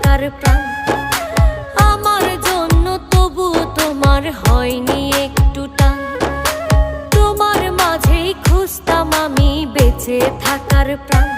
থাকার প্রাণ। আমার জন্য তবু তোমার হয়নি একটু টান। তোমার মাঝেই খুঁজতাম আমি বেঁচে থাকার প্রাণ।